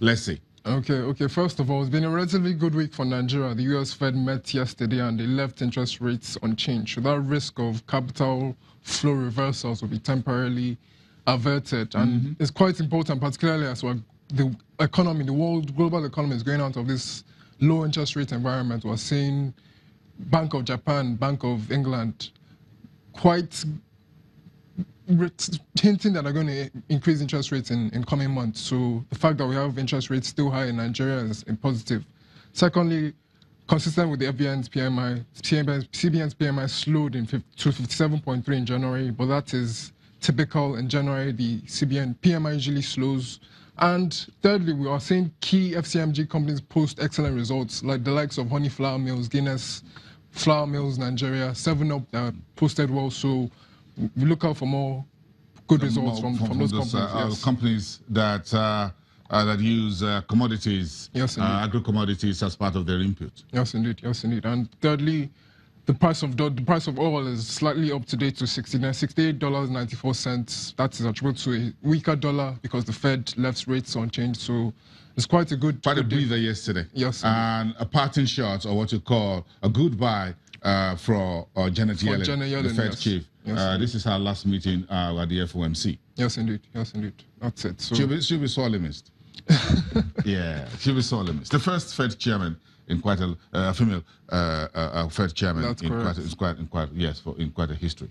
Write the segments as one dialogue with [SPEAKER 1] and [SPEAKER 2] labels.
[SPEAKER 1] Let's see.
[SPEAKER 2] Okay. First of all, it's been a relatively good week for Nigeria. The US Fed met yesterday and they left interest rates unchanged. So that risk of capital flow reversals will be temporarily averted. And it's quite important, particularly as well, the economy, the global economy is going out of this low interest rate environment. We're seeing Bank of Japan, Bank of England quite hinting that they're going to increase interest rates in coming months. So the fact that we have interest rates still high in Nigeria is a positive. Secondly, consistent with the FBN's PMI, CBN's PMI slowed to 57.3 in January, but that is typical. In January, the CBN PMI usually slows. And thirdly, we are seeing key FCMG companies post excellent results, like the likes of Honey Flour Mills, Guinness Flour Mills, Nigeria, 7up posted well. So we look out for more good results from those companies.
[SPEAKER 1] Yes. Companies that use commodities,
[SPEAKER 2] yes,
[SPEAKER 1] agro-commodities as part of their input.
[SPEAKER 2] Yes, indeed. And thirdly, the price of oil is slightly up today to $68.94. That is attributed to a weaker dollar because the Fed left rates unchanged. So it's quite a breather
[SPEAKER 1] yesterday.
[SPEAKER 2] Yes,
[SPEAKER 1] and a parting shot, or what you call a goodbye for Janet Yellen, the Fed chief.
[SPEAKER 2] Yes,
[SPEAKER 1] this is her last meeting at the FOMC.
[SPEAKER 2] Yes, indeed. That's it. So
[SPEAKER 1] she'll be sorely missed. Yeah, she'll be sorely missed. The first Fed chairman in quite a female Fed chairman in quite a history.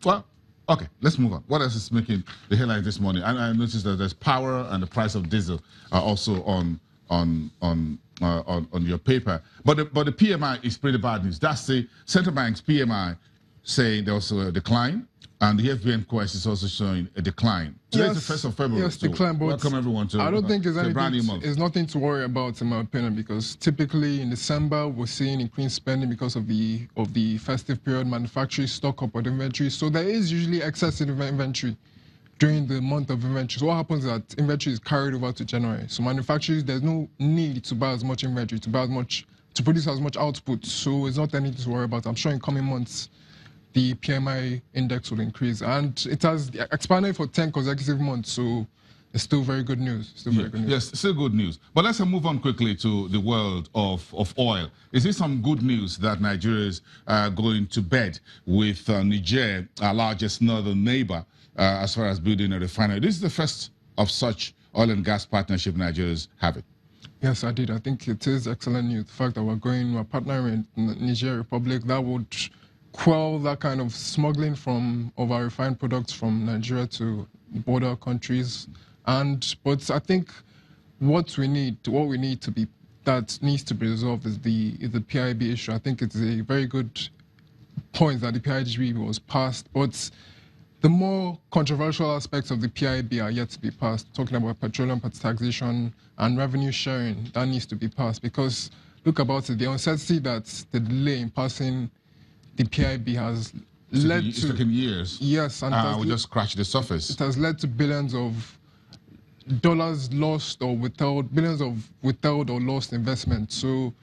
[SPEAKER 1] Well, okay, let's move on. What else is making the headlines this morning? And I noticed that there's power and the price of diesel are also on your paper. But the PMI is pretty bad news. That's the central bank's PMI saying there was a decline, and the FBN Quest is also showing a decline. Today is the 1st of February.
[SPEAKER 2] Yes, decline, but
[SPEAKER 1] welcome everyone to
[SPEAKER 2] I don't think
[SPEAKER 1] it's
[SPEAKER 2] nothing to worry about, in my opinion, because typically in December we're seeing increased spending because of the festive period, manufacturing stock up on inventory. So there is usually excess inventory during the month of inventory. So what happens is that inventory is carried over to January. So manufacturers, there's no need to buy as much inventory, to produce as much output. So it's not anything to worry about. I'm sure in coming months the PMI index will increase, and it has expanded for 10 consecutive months, so it's still very good news.
[SPEAKER 1] Yes, still good news. But let's move on quickly to the world of oil. Is this some good news that Nigeria is going to bed with Niger, our largest northern neighbor, as far as building a refinery? This is the first of such oil and gas partnership Nigeria is having.
[SPEAKER 2] Yes, I did. I think it is excellent news. The fact that we're partnering with Niger Republic, that would quell that kind of smuggling of our refined products from Nigeria to border countries. But I think what we need to be resolved is the PIB issue. I think it's a very good point that the PIB was passed, but the more controversial aspects of the PIB are yet to be passed. Talking about petroleum taxation and revenue sharing, that needs to be passed, because look about it, the uncertainty that the delay in passing the PIB has led to...
[SPEAKER 1] It's taken years.
[SPEAKER 2] Yes. And
[SPEAKER 1] we just scratched the surface.
[SPEAKER 2] It has led to billions of dollars lost or withheld, billions of withheld or lost investment. So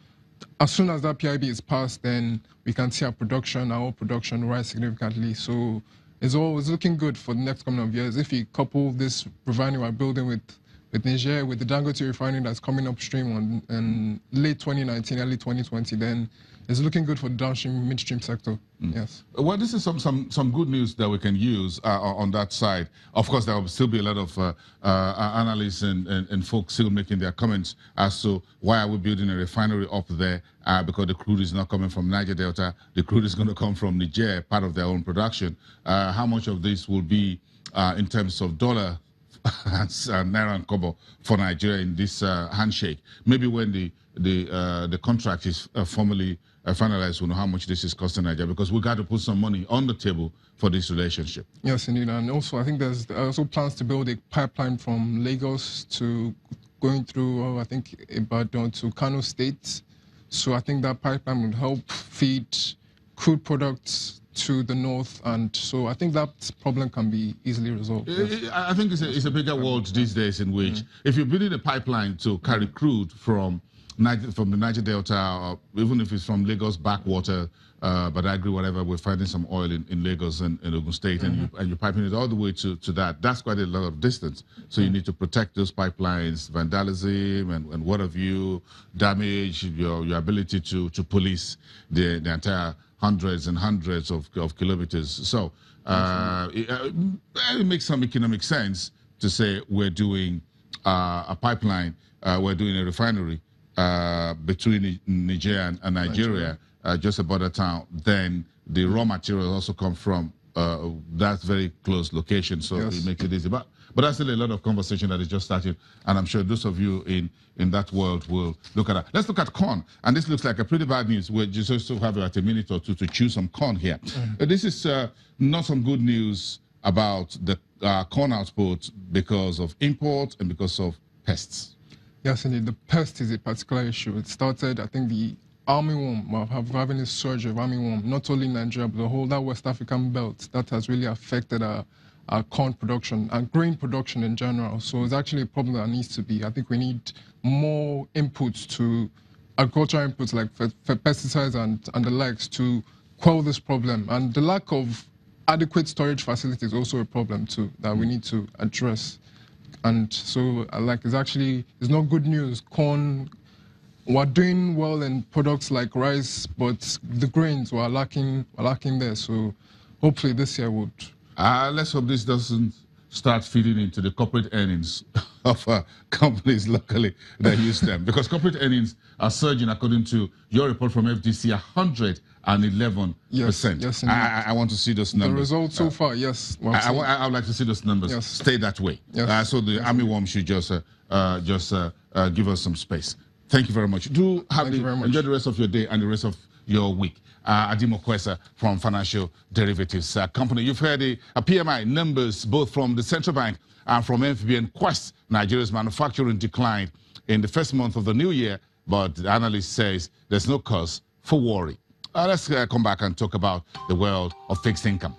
[SPEAKER 2] as soon as that PIB is passed, then we can see our oil production rise significantly. So it's always looking good for the next coming of years. If you couple this refinery we're building with Niger, with the Dangote refinery that's coming upstream in late 2019, early 2020, then it's looking good for the downstream, midstream sector. Yes.
[SPEAKER 1] Well, this is some good news that we can use on that side. Of course, there will still be a lot of analysts and folks still making their comments as to why are we building a refinery up there, because the crude is not coming from Niger Delta. The crude is going to come from Niger, part of their own production. How much of this will be in terms of dollar naira and kobo for Nigeria in this handshake? Maybe when the contract is formally finalized, we'll know how much this is costing Nigeria, because we got to put some money on the table for this relationship.
[SPEAKER 2] Yes, indeed. And also, I think there's also plans to build a pipeline from Lagos to going through, I think, Ibadan to Kano State. So I think that pipeline would help feed crude products to the north, and so I think that problem can be easily resolved. Yes.
[SPEAKER 1] I think it's a bigger world these days in which if you're building a pipeline to carry crude from from the Niger Delta, or even if it's from Lagos backwater, but I agree, whatever, we're finding some oil in Lagos and in Ogun State, and you're piping it all the way to that. That's quite a lot of distance. So you need to protect those pipelines, vandalism and what have you, damage, your ability to police the entire hundreds and hundreds of kilometers. So it makes some economic sense to say we're doing a pipeline, we're doing a refinery between Niger and Nigeria, just a border town. Then the raw materials also come from that very close location, so it makes it easy. But that's still a lot of conversation that is just starting, and I'm sure those of you in that world will look at that. Let's look at corn, and this looks like a pretty bad news. We're just to have like a minute or two to chew some corn here. This is not some good news about the corn output because of import and because of pests.
[SPEAKER 2] Yes, indeed. The pest is a particular issue. It started, I think, the armyworm, having a surge of armyworm, not only in Nigeria, but the whole that West African belt, that has really affected our corn production and grain production in general. So it's actually a problem that needs to be. I think we need more inputs to agricultural inputs like for pesticides and the likes to quell this problem. And the lack of adequate storage facilities is also a problem too that we need to address. And so, like, it's not good news. Corn, we're doing well in products like rice, but the grains were lacking there. So hopefully this year would.
[SPEAKER 1] Let's hope this doesn't start feeding into the corporate earnings of companies locally that use them. Because corporate earnings are surging, according to your report from FDC, 111%.
[SPEAKER 2] Yes,
[SPEAKER 1] I want to see those numbers.
[SPEAKER 2] The results so far, yes.
[SPEAKER 1] I would like to see those numbers stay that way. So the armyworm should just give us some space. Thank you very much. Enjoy the rest of your day and the rest of your week. Adimo Kwesa from Financial Derivatives Company. You've heard the PMI numbers both from the Central Bank and from FBN Quest. Nigeria's manufacturing declined in the first month of the new year, but the analyst says there's no cause for worry. Let's come back and talk about the world of fixed income.